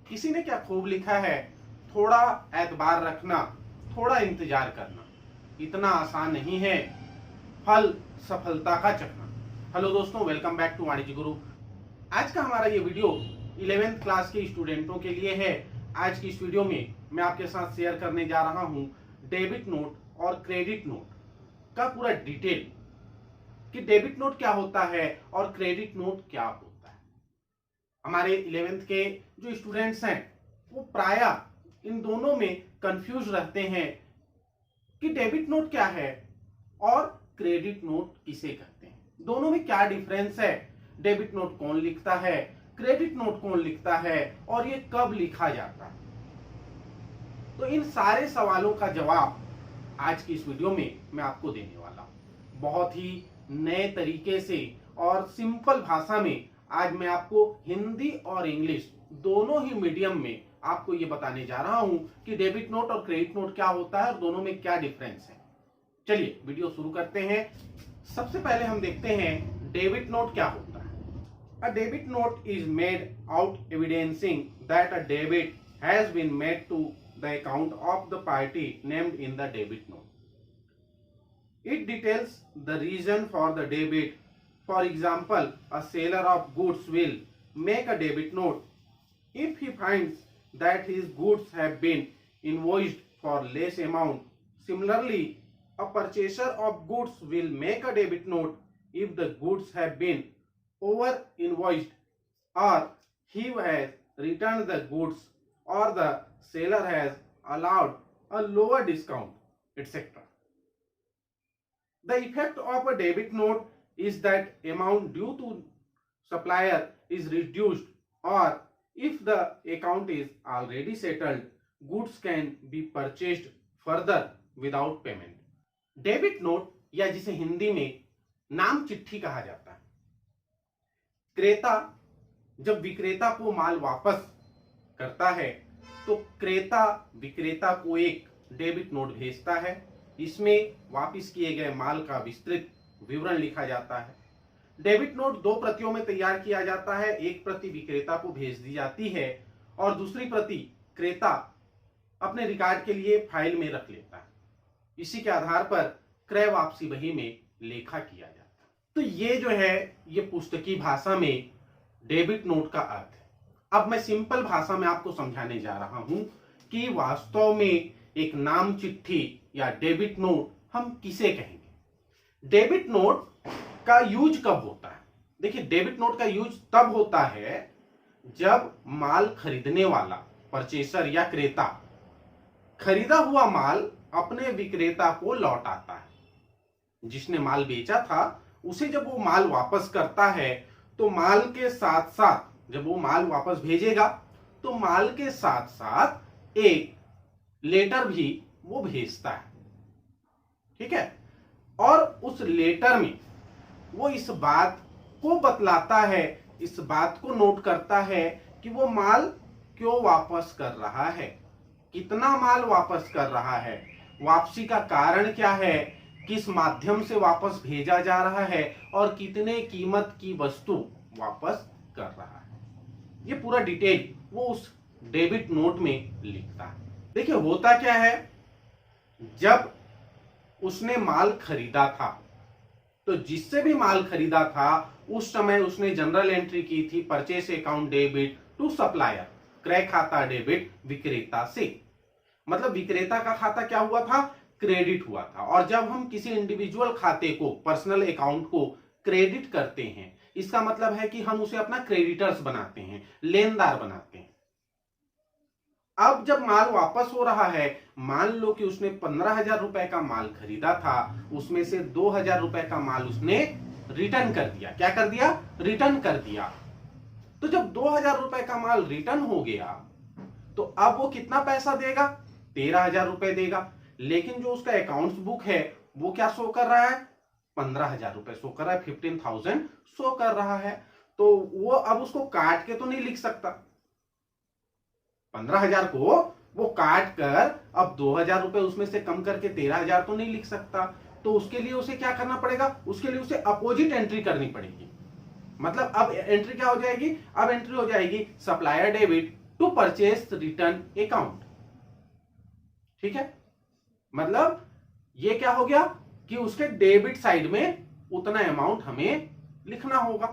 किसी ने क्या खूब लिखा है, थोड़ा एतबार रखना, थोड़ा इंतजार करना, इतना आसान नहीं है फल सफलता का चखना। हेलो दोस्तों, वेलकम बैक टू वाणिज्य गुरु। आज का हमारा ये वीडियो 11th क्लास के स्टूडेंटों के लिए है। आज की इस वीडियो में मैं आपके साथ शेयर करने जा रहा हूं डेबिट नोट और क्रेडिट नोट का पूरा डिटेल कि डेबिट नोट क्या होता है और क्रेडिट नोट क्या होता है। हमारे 11th के जो स्टूडेंट्स हैं वो प्रायः इन दोनों में कंफ्यूज रहते हैं कि डेबिट नोट क्या है और क्रेडिट नोट किसे कहते हैं, दोनों में क्या डिफरेंस है, डेबिट नोट कौन लिखता है, क्रेडिट नोट कौन लिखता है और ये कब लिखा जाता है। तो इन सारे सवालों का जवाब आज की इस वीडियो में मैं आपको देने वाला हूं। बहुत ही नए तरीके से और सिंपल भाषा में आज मैं आपको हिंदी और इंग्लिश दोनों ही मीडियम में आपको ये बताने जा रहा हूं कि डेबिट नोट और क्रेडिट नोट क्या होता है और दोनों में क्या डिफरेंस है। चलिए वीडियो शुरू करते हैं। सबसे पहले हम देखते हैं डेबिट नोट क्या होता है। A debit note is made out evidencing that a debit has been made to the account of the party named in the debit note. It details the reason for the debit. For example, a seller of goods will make a debit note if he finds that his goods have been invoiced for less amount. Similarly, a purchaser of goods will make a debit note if the goods have been over invoiced or he has returned the goods or the seller has allowed a lower discount, etc. The effect of a debit note is that amount due to supplier is reduced, or if the account is already settled, goods can be purchased further without payment. Debit note या जिसे हिंदी में नाम चिट्ठी कहा जाता है, क्रेता जब विक्रेता को माल वापस करता है तो क्रेता विक्रेता को एक डेबिट नोट भेजता है। इसमें वापस किए गए माल का विस्तृत विवरण लिखा जाता है। डेबिट नोट दो प्रतियों में तैयार किया जाता है। एक प्रति विक्रेता को भेज दी जाती है और दूसरी प्रति क्रेता अपने रिकॉर्ड के लिए फाइल में रख लेता है। इसी के आधार पर क्रय वापसी बही में लेखा किया जाता है। तो ये जो है ये पुस्तकी भाषा में डेबिट नोट का अर्थ है। अब मैं सिंपल भाषा में आपको समझाने जा रहा हूं कि वास्तव में एक नाम चिट्ठी या डेबिट नोट हम किसे कहेंगे। डेबिट नोट का यूज कब होता है? देखिए, डेबिट नोट का यूज तब होता है जब माल खरीदने वाला परचेसर या क्रेता खरीदा हुआ माल अपने विक्रेता को लौटाता है। जिसने माल बेचा था उसे जब वो माल वापस करता है तो माल के साथ साथ जब वो माल वापस भेजेगा तो माल के साथ साथ एक लेटर भी वो भेजता है, ठीक है। और उस लेटर में वो इस बात को बतलाता है, इस बात को नोट करता है कि वो माल क्यों वापस कर रहा है, कितना माल वापस कर रहा है, वापसी का कारण क्या है, किस माध्यम से वापस भेजा जा रहा है और कितने कीमत की वस्तु वापस कर रहा है। ये पूरा डिटेल वो उस डेबिट नोट में लिखता है। देखिए, होता क्या है, जब उसने माल खरीदा था तो जिससे भी माल खरीदा था उस समय उसने जनरल एंट्री की थी purchase account debit to supplier, क्रय खाता डेबिट विक्रेता से। मतलब विक्रेता का खाता क्या हुआ था, क्रेडिट हुआ था। और जब हम किसी इंडिविजुअल खाते को, पर्सनल अकाउंट को क्रेडिट करते हैं, इसका मतलब है कि हम उसे अपना क्रेडिटर्स बनाते हैं, लेनदार बनाते हैं। अब जब माल वापस हो रहा है, मान लो कि उसने 15,000 रुपए का माल खरीदा था, उसमें से 2,000 रुपए का माल उसने रिटर्न कर दिया। क्या कर दिया? रिटर्न कर दिया। तो जब 2,000 रुपए का माल रिटर्न हो गया तो अब वो कितना पैसा देगा? 13,000 रुपए देगा। लेकिन जो उसका अकाउंट्स बुक है वो क्या शो कर रहा है? 15,000 रुपए शो कर रहा है, 15,000 शो कर रहा है। तो वो अब उसको काट के तो नहीं लिख सकता। 15,000 को वो काट कर अब 2,000 रुपए उसमें से कम करके 13,000 तो नहीं लिख सकता। तो उसके लिए उसे क्या करना पड़ेगा? उसके लिए उसे अपोजिट एंट्री करनी पड़ेगी। मतलब अब एंट्री क्या हो जाएगी? अब एंट्री हो जाएगी supplier debit to purchase return account. ठीक है, मतलब ये क्या हो गया कि उसके डेबिट साइड में उतना अमाउंट हमें लिखना होगा,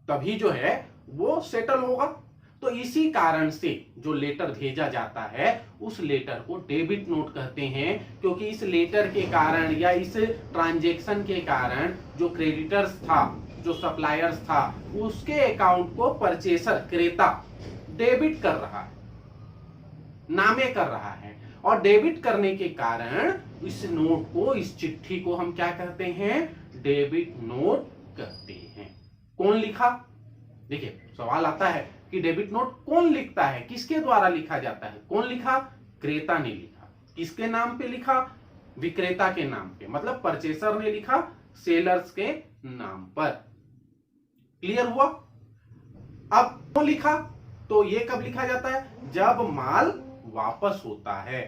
तभी जो है वो सेटल होगा। तो इसी कारण से जो लेटर भेजा जाता है उस लेटर को डेबिट नोट कहते हैं, क्योंकि इस लेटर के कारण या इस ट्रांजैक्शन के कारण जो क्रेडिटर्स था, जो सप्लायर्स था, उसके अकाउंट को परचेसर क्रेता डेबिट कर रहा है, नामे कर रहा है। और डेबिट करने के कारण इस नोट को, इस चिट्ठी को हम क्या कहते हैं? डेबिट नोट कहते हैं। कौन लिखा? देखिए सवाल आता है कि डेबिट नोट कौन लिखता है, किसके द्वारा लिखा जाता है? कौन लिखा? क्रेता ने लिखा। किसके नाम पे लिखा? विक्रेता के नाम पे, मतलब परचेसर ने लिखा सेलर्स के नाम पर। क्लियर हुआ? अब क्यों लिखा? तो ये कब लिखा जाता है? जब माल वापस होता है।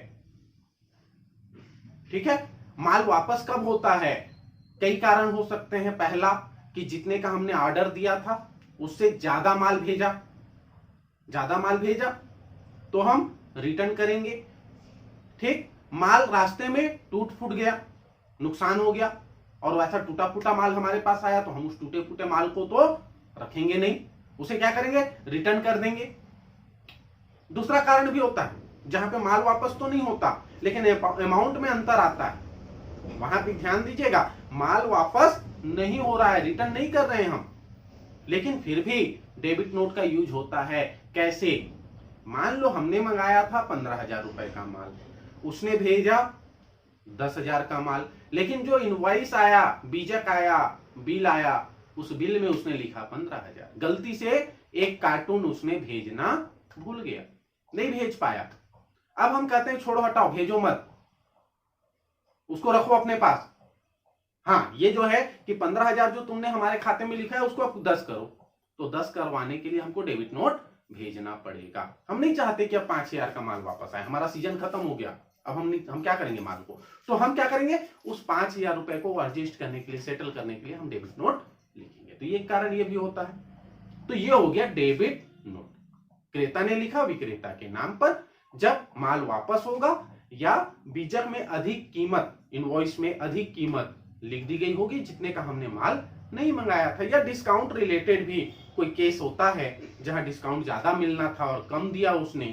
ठीक है, माल वापस कब होता है? कई कारण हो सकते हैं। पहला कि जितने का हमने ऑर्डर दिया था उससे ज्यादा माल भेजा तो हम रिटर्न करेंगे। ठीक, माल रास्ते में टूट फूट गया, नुकसान हो गया, और वैसा टूटा फूटा माल हमारे पास आया तो हम उस टूटे फूटे माल को तो रखेंगे नहीं, उसे क्या करेंगे? रिटर्न कर देंगे। दूसरा कारण भी होता है जहां पे माल वापस तो नहीं होता लेकिन अमाउंट में अंतर आता है, वहां पे ध्यान दीजिएगा, माल वापस नहीं हो रहा है, रिटर्न नहीं कर रहे हैं हम, लेकिन फिर भी डेबिट नोट का यूज होता है। कैसे? मान लो हमने मंगाया था 15,000 रुपए का माल, उसने भेजा 10,000 का माल, लेकिन जो इनवॉइस आया, बीजक आया, बिल आया, उस बिल में उसने लिखा 15,000। गलती से एक कार्टून उसने भेजना भूल गया, नहीं भेज पाया। अब हम कहते हैं छोड़ो हटाओ, भेजो मत, उसको रखो अपने पास। हाँ, ये जो है कि 15,000 जो तुमने हमारे खाते में लिखा है उसको अब 10 करो, तो 10 करवाने के लिए हमको डेबिट नोट भेजना पड़ेगा। हम नहीं चाहते कि अब 5,000 का माल वापस आए, हमारा सीजन खत्म हो गया, अब हम क्या करेंगे माल को? तो हम क्या करेंगे? उस 5,000 रुपए को एडजस्ट करने के लिए, सेटल करने के लिए हम डेबिट नोट लिखेंगे। तो ये कारण ये भी होता है। तो ये हो गया डेबिट नोट, क्रेता ने लिखा विक्रेता के नाम पर। जब माल वापस होगा या बीजक में अधिक कीमत, इनवॉइस में अधिक कीमत लिख दी गई होगी जितने का हमने माल नहीं मंगाया था, या डिस्काउंट रिलेटेड भी कोई केस होता है जहां डिस्काउंट ज्यादा मिलना था और कम दिया उसने,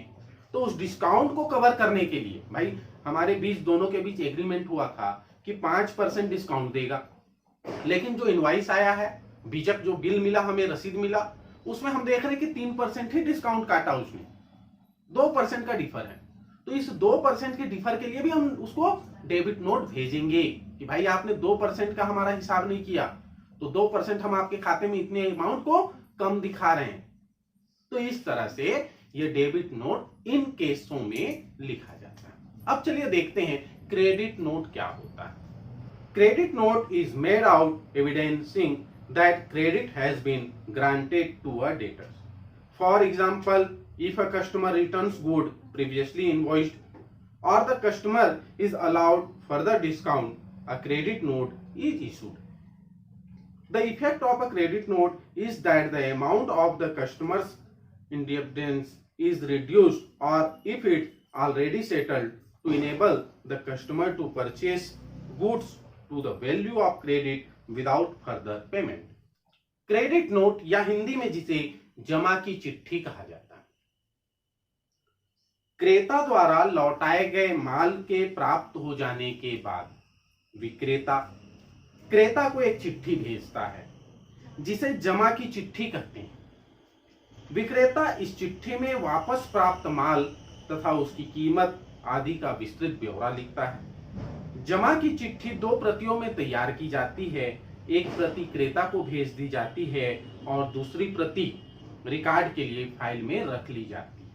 तो उस डिस्काउंट को कवर करने के लिए, भाई हमारे बीच, दोनों के बीच एग्रीमेंट हुआ था कि 5% डिस्काउंट देगा, लेकिन जो इनवॉइस आया है, बीजक जो बिल मिला, हमें रसीद मिला, उसमें हम देख रहे हैं कि 3% ही डिस्काउंट काटा उसने, 2% का डिफर है। तो इस 2% के डिफर के लिए भी हम उसको डेबिट नोट भेजेंगे कि भाई आपने 2% का हमारा हिसाब नहीं किया, तो 2% हम आपके खाते में इतने अमाउंट को कम दिखा रहे हैं। तो इस तरह से ये डेबिट नोट इन केसों में लिखा जाता है। अब चलिए देखते हैं क्रेडिट नोट क्या होता है। Credit note is made out evidencing that credit has been granted to a debtor. For example, if a customer returns good previously invoiced or the customer is allowed further discount, a credit note is issued. The effect of a credit note is that the amount of the customer's indebtedness is reduced, or if it's already settled, to enable the customer to purchase goods to the value of credit without further payment. Credit note या हिंदी में जिसे जमा की चिट्ठी कहा जाता है, क्रेता द्वारा लौटाए गए माल के प्राप्त हो जाने के बाद विक्रेता क्रेता को एक चिट्ठी भेजता है जिसे जमा की चिट्ठी कहते हैं। विक्रेता इस चिट्ठी में वापस प्राप्त माल तथा उसकी कीमत आदि का विस्तृत ब्यौरा लिखता है। जमा की चिट्ठी 2 प्रतियों में तैयार की जाती है, एक प्रति क्रेता को भेज दी जाती है और दूसरी प्रति रिकॉर्ड के लिए फाइल में रख ली जाती है।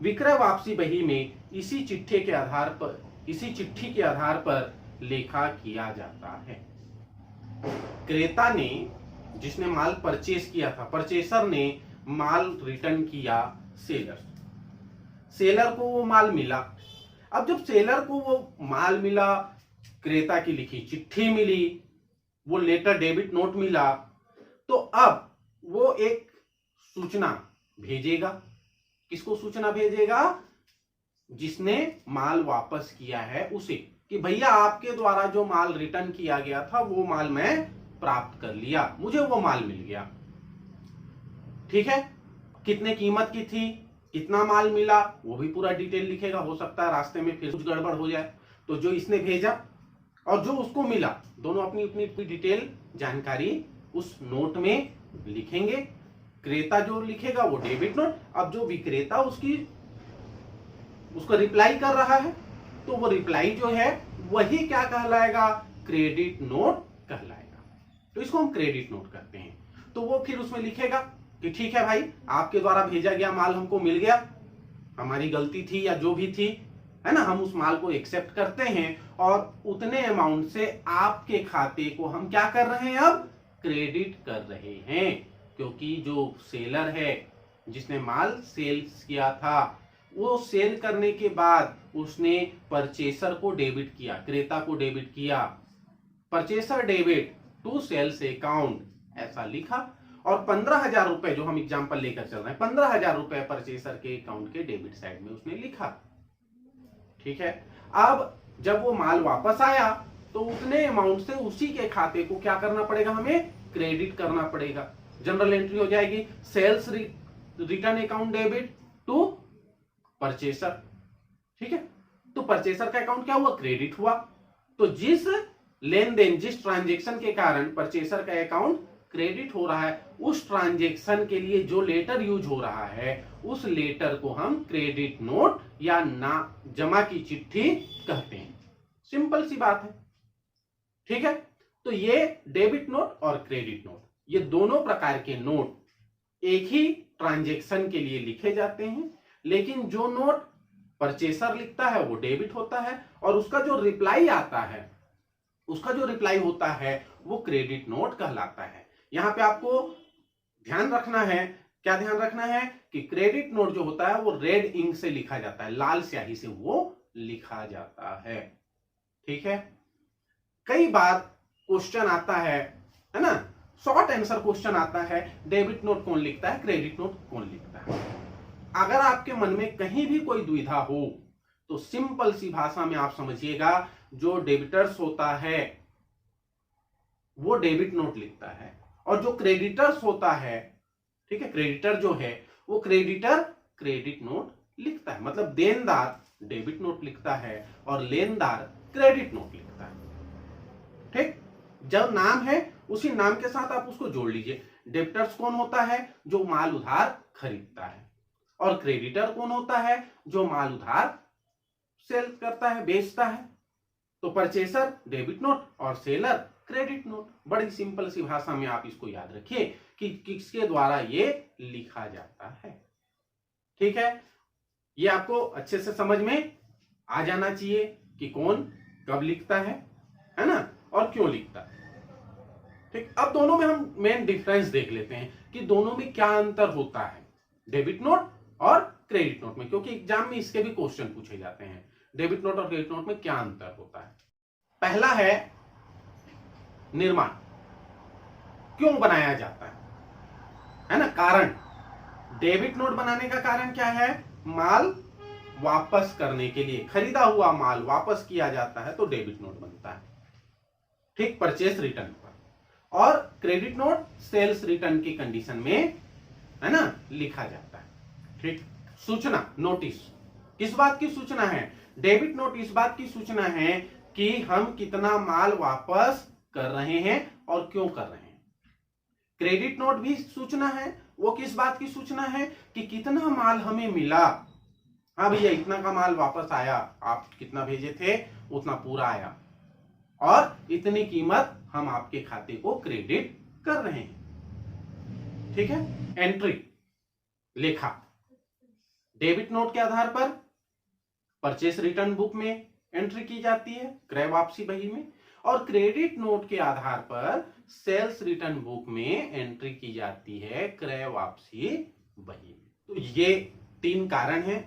विक्रय वापसी बही में इसी चिट्ठी के आधार पर लेखा किया जाता है। क्रेता ने, जिसने माल परचेस किया था, परचेसर ने माल रिटर्न किया सेलर को वो माल मिला। अब जब सेलर को वो माल मिला, क्रेता की लिखी चिट्ठी मिली, वो लेटर डेबिट नोट मिला, तो अब वो एक सूचना भेजेगा किसको सूचना भेजेगा? जिसने माल वापस किया है उसे, कि भैया आपके द्वारा जो माल रिटर्न किया गया था वो माल मैं प्राप्त कर लिया, मुझे वो माल मिल गया। ठीक है, कितने कीमत की थी, कितना माल मिला, वो भी पूरा डिटेल लिखेगा। हो सकता है रास्ते में फिर कुछ गड़बड़ हो जाए, तो जो इसने भेजा और जो उसको मिला, दोनों अपनी अपनी डिटेल जानकारी उस नोट में लिखेंगे। क्रेता जो लिखेगा वो डेबिट नोट, अब जो विक्रेता उसको रिप्लाई कर रहा है, तो वो रिप्लाई जो है वही क्या कहलाएगा? क्रेडिट नोट कहलाएगा। तो इसको हम क्रेडिट नोट करते हैं। तो वो फिर उसमें लिखेगा कि ठीक है भाई, आपके द्वारा भेजा गया माल हमको मिल गया, हमारी गलती थी या जो भी थी, है ना, हम उस माल को एक्सेप्ट करते हैं और उतने अमाउंट से आपके खाते को हम क्या कर रहे हैं? अब क्रेडिट कर रहे हैं, क्योंकि जो सेलर है जिसने माल सेल्स किया था, वो सेल करने के बाद उसने परचेसर को डेबिट किया, क्रेता को डेबिट किया। Purchaser debit to sales account, ऐसा लिखा। और 15,000 रुपए जो हम एग्जांपल लेकर चल रहे हैं, 15,000 रुपए परचेसर के अकाउंट के डेबिट साइड में उसने लिखा। ठीक है, अब जब वो माल वापस आया तो उतने अमाउंट से उसी के खाते को क्या करना पड़ेगा? हमें क्रेडिट करना पड़ेगा। जनरल एंट्री हो जाएगी, sales return account debit to purchaser. ठीक है, तो परचेसर का अकाउंट क्या हुआ? क्रेडिट हुआ। तो जिस लेन देन, जिस ट्रांजेक्शन के कारण परचेसर का अकाउंट क्रेडिट हो रहा है, उस ट्रांजेक्शन के लिए जो लेटर यूज हो रहा है, उस लेटर को हम क्रेडिट नोट या ना जमा की चिट्ठी कहते हैं। सिंपल सी बात है। ठीक है, तो ये डेबिट नोट और क्रेडिट नोट, ये दोनों प्रकार के नोट एक ही ट्रांजेक्शन के लिए लिखे जाते हैं, लेकिन जो नोट परचेसर लिखता है वो डेबिट होता है और उसका जो रिप्लाई आता है, उसका जो रिप्लाई होता है वो क्रेडिट नोट कहलाता है। यहां पे आपको ध्यान रखना है, क्या ध्यान रखना है? कि क्रेडिट नोट जो होता है वो रेड इंक से लिखा जाता है, लाल स्याही से वो लिखा जाता है। ठीक है, कई बार क्वेश्चन आता है ना, शॉर्ट आंसर क्वेश्चन आता है, डेबिट नोट कौन लिखता है, क्रेडिट नोट कौन लिखता है। अगर आपके मन में कहीं भी कोई दुविधा हो तो सिंपल सी भाषा में आप समझिएगा, जो डेबिटर्स होता है वो डेबिट नोट लिखता है और जो क्रेडिटर्स होता है, ठीक है, क्रेडिटर जो है वो क्रेडिटर क्रेडिट नोट लिखता है। मतलब देनदार डेबिट नोट लिखता है और लेनदार क्रेडिट नोट लिखता है। ठीक, जब नाम है उसी नाम के साथ आप उसको जोड़ लीजिए। डेबिटर्स कौन होता है? जो माल उधार खरीदता है। और क्रेडिटर कौन होता है? जो माल उधार सेल करता है, बेचता है। तो परचेसर डेबिट नोट और सेलर क्रेडिट नोट। बड़ी सिंपल सी भाषा में आप इसको याद रखिए कि किसके द्वारा ये लिखा जाता है। ठीक है, ये आपको अच्छे से समझ में आ जाना चाहिए कि कौन कब लिखता है ना, और क्यों लिखता है। ठीक, अब दोनों में हम मेन डिफरेंस देख लेते हैं कि दोनों में क्या अंतर होता है, डेबिट नोट और क्रेडिट नोट में, क्योंकि एग्जाम में इसके भी क्वेश्चन पूछे जाते हैं। डेबिट नोट और क्रेडिट नोट में क्या अंतर होता है? पहला है निर्माण, क्यों बनाया जाता है ना, कारण। डेबिट नोट बनाने का कारण क्या है? माल वापस करने के लिए, खरीदा हुआ माल वापस किया जाता है तो डेबिट नोट बनता है। ठीक, परचेस रिटर्न पर। और क्रेडिट नोट सेल्स रिटर्न की कंडीशन में, है ना, लिखा जाता है। ठीक, सूचना, नोटिस, किस बात की सूचना है? डेबिट नोट इस बात की सूचना है कि हम कितना माल वापस कर रहे हैं और क्यों कर रहे हैं। क्रेडिट नोट भी सूचना है, वो किस बात की सूचना है? कि कितना माल हमें मिला। हाँ भैया, इतना का माल वापस आया, आप कितना भेजे थे उतना पूरा आया और इतनी कीमत हम आपके खाते को क्रेडिट कर रहे हैं। ठीक है, एंट्री, लेखा। डेबिट नोट के आधार पर परचेस रिटर्न बुक में एंट्री की जाती है, क्रय वापसी बही में, और क्रेडिट नोट के आधार पर सेल्स रिटर्न बुक में एंट्री की जाती है, क्रय वापसी बही में। तो ये तीन कारण हैं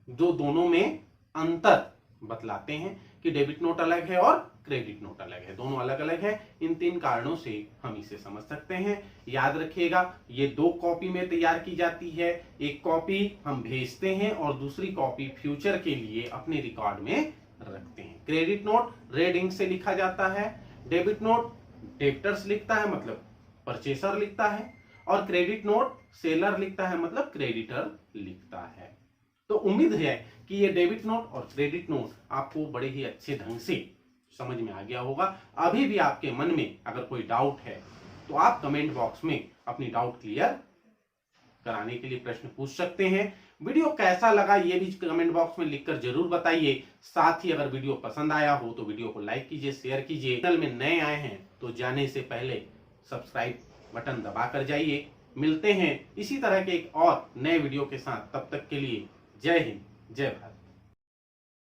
जो दोनों में अंतर बतलाते हैं कि डेबिट नोट अलग है और क्रेडिट नोट अलग है, दोनों अलग अलग है। इन 3 कारणों से हम इसे समझ सकते हैं। याद रखिएगा, ये 2 कॉपी में तैयार की जाती है। एक कॉपी हम भेजते हैं और दूसरी कॉपी फ्यूचर के लिए अपने रिकॉर्ड में रखते हैं। क्रेडिट नोट रेड इंक से लिखा जाता है, डेबिट नोट डेबिटर्स लिखता है मतलब परचेसर लिखता है, और क्रेडिट नोट सेलर लिखता है मतलब क्रेडिटर लिखता है। तो उम्मीद है कि ये डेबिट नोट और क्रेडिट नोट आपको बड़े ही अच्छे ढंग से समझ में आ गया होगा। अभी भी आपके मन में अगर कोई डाउट है तो आप कमेंट बॉक्स में अपनी डाउट क्लियर कराने के लिए प्रश्न पूछ सकते हैं। वीडियो कैसा लगा ये भी कमेंट बॉक्स में लिखकर जरूर बताइए। साथ ही अगर वीडियो पसंद आया हो तो वीडियो को लाइक कीजिए, शेयर कीजिए। चैनल में नए आए हैं तो जाने से पहले सब्सक्राइब बटन दबा कर जाइए। मिलते हैं इसी तरह के एक और नए वीडियो के साथ, तब तक के लिए जय हिंद, जय भारत।